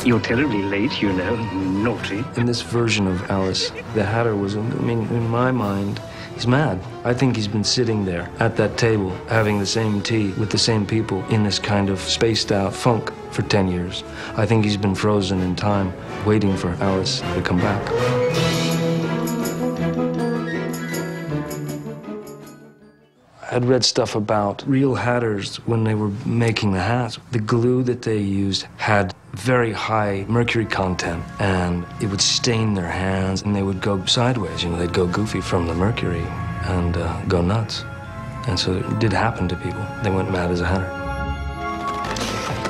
You're terribly late, you know, naughty. In this version of Alice, the Hatter was, I mean, in my mind, he's mad. I think he's been sitting there at that table, having the same tea with the same people in this kind of spaced-out funk for 10 years. I think he's been frozen in time, waiting for Alice to come back. I'd read stuff about real hatters when they were making the hats. The glue that they used had very high mercury content, and it would stain their hands, and they would go sideways. You know, they'd go goofy from the mercury and go nuts. And so it did happen to people. They went mad as a hatter.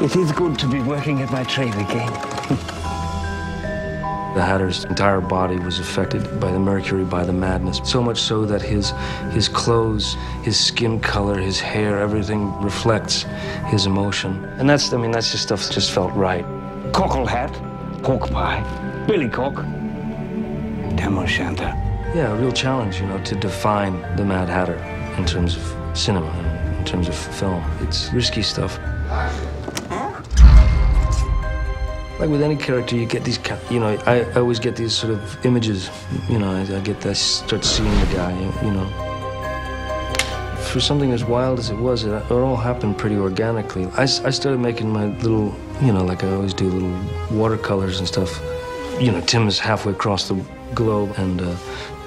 It is good to be working at my trade again. The Hatter's entire body was affected by the mercury, by the madness, so much so that his clothes, his skin color, his hair, everything reflects his emotion. And that's, I mean, that's just stuff that just felt right. Cockle hat, pork pie, billy cock, tam o' shanter. Yeah, a real challenge, you know, to define the Mad Hatter in terms of cinema, and in terms of film. It's risky stuff. Like with any character, you get these, you know, I always get these sort of images, you know, I start seeing the guy, you know. For something as wild as it was, it all happened pretty organically. I started making my little, you know, like I always do, little watercolors and stuff. You know, Tim is halfway across the globe, and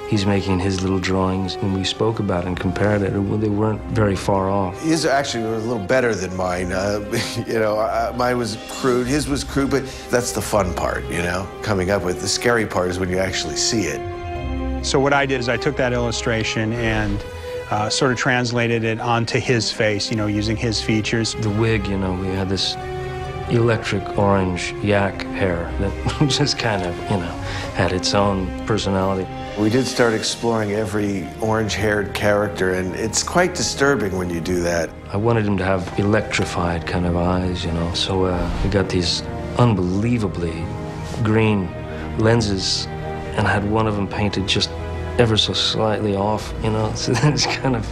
he's making his little drawings, and we spoke about it and compared it. They weren't very far off. His actually were a little better than mine. You know, mine was crude, his was crude, but that's the fun part, you know, coming up with. The scary part is when you actually see it. So what I did is I took that illustration and sort of translated it onto his face, you know, using his features. The wig, you know, we had this electric orange yak hair that just kind of, you know, had its own personality. We did start exploring every orange-haired character, and it's quite disturbing when you do that. I wanted him to have electrified kind of eyes, you know, so we got these unbelievably green lenses, and I had one of them painted just ever so slightly off, you know, so it's kind of,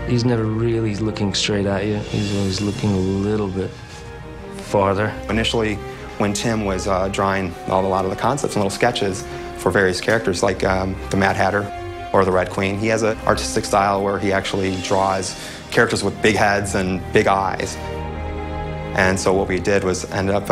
he's never really looking straight at you. He's always looking a little bit farther. Initially, when Tim was drawing a lot of the concepts and little sketches for various characters, like the Mad Hatter or the Red Queen, he has an artistic style where he actually draws characters with big heads and big eyes. And so what we did was ended up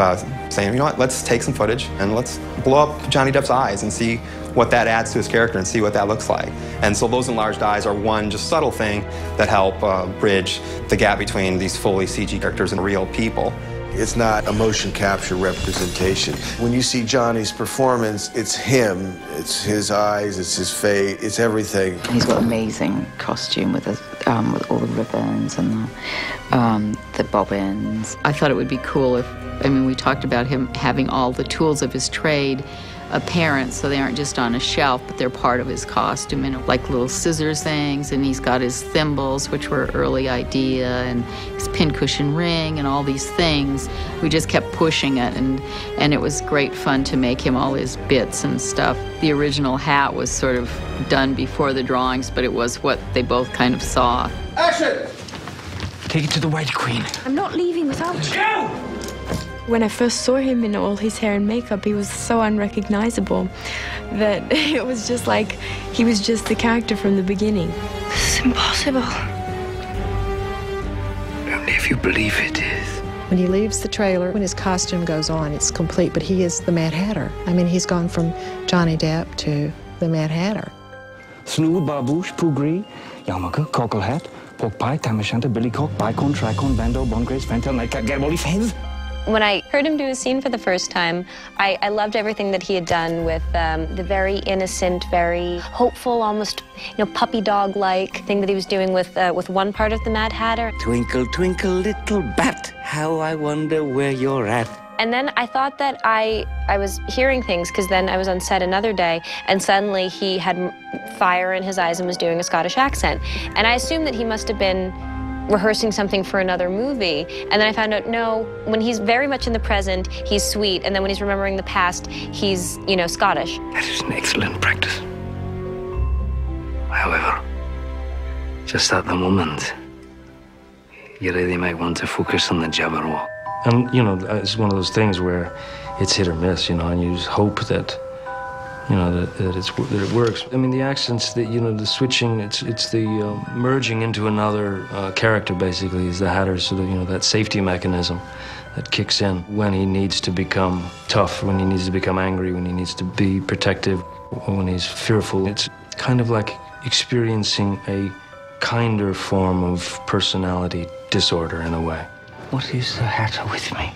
saying, you know what, let's take some footage and let's blow up Johnny Depp's eyes and see what that adds to his character and see what that looks like. And so those enlarged eyes are one just subtle thing that help bridge the gap between these fully CG characters and real people. It's not a motion capture representation. When you see Johnny's performance, it's him, it's his eyes, it's his face, it's everything. He's got amazing costume with all the ribbons and the bobbins. I thought it would be cool if, I mean, we talked about him having all the tools of his trade apparent, so they aren't just on a shelf, but they're part of his costume, and like little scissors things, and he's got his thimbles, which were an early idea, and his pincushion ring, and all these things. We just kept pushing it, and it was great fun to make him all his bits and stuff. The original hat was sort of done before the drawings, but it was what they both kind of saw. Action! Take it to the White Queen. I'm not leaving without you. Go! When I first saw him in all his hair and makeup, he was so unrecognizable that it was just like he was just the character from the beginning. This is impossible. Only if you believe it is. When he leaves the trailer, when his costume goes on, it's complete, but he is the Mad Hatter. I mean, he's gone from Johnny Depp to the Mad Hatter. Snood, barbouche, pugri, yarmulke, cockle hat, pork pie, tam o' shanter, billy cock, bicon, tricon, bando, bon grace, fantail, nightcap, garibaldi, fez. When I heard him do a scene for the first time, I loved everything that he had done with the very innocent, very hopeful, almost, you know, puppy dog-like thing that he was doing with one part of the Mad Hatter. Twinkle, twinkle, little bat, how I wonder where you're at. And then I thought that I was hearing things, because then I was on set another day, and suddenly he had fire in his eyes and was doing a Scottish accent. And I assumed that he must have been rehearsing something for another movie, and then I found out, no, when he's very much in the present, he's sweet, and then when he's remembering the past, he's, you know, Scottish. That is an excellent practice. However, just at the moment, you really might want to focus on the Jabberwock. And, you know, it's one of those things where it's hit or miss, you know, and you just hope that, you know, that it works. I mean, the accents, you know, the switching, it's the merging into another character, basically, is the Hatter's sort of, you know, that safety mechanism that kicks in when he needs to become tough, when he needs to become angry, when he needs to be protective, when he's fearful. It's kind of like experiencing a kinder form of personality disorder in a way. What is the Hatter with me?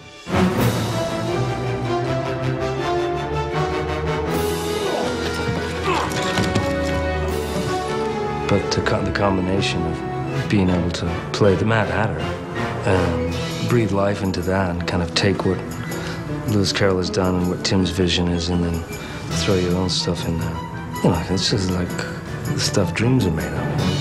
But the combination of being able to play the Mad Hatter and breathe life into that and kind of take what Lewis Carroll has done and what Tim's vision is and then throw your own stuff in there. You know, it's just like the stuff dreams are made of.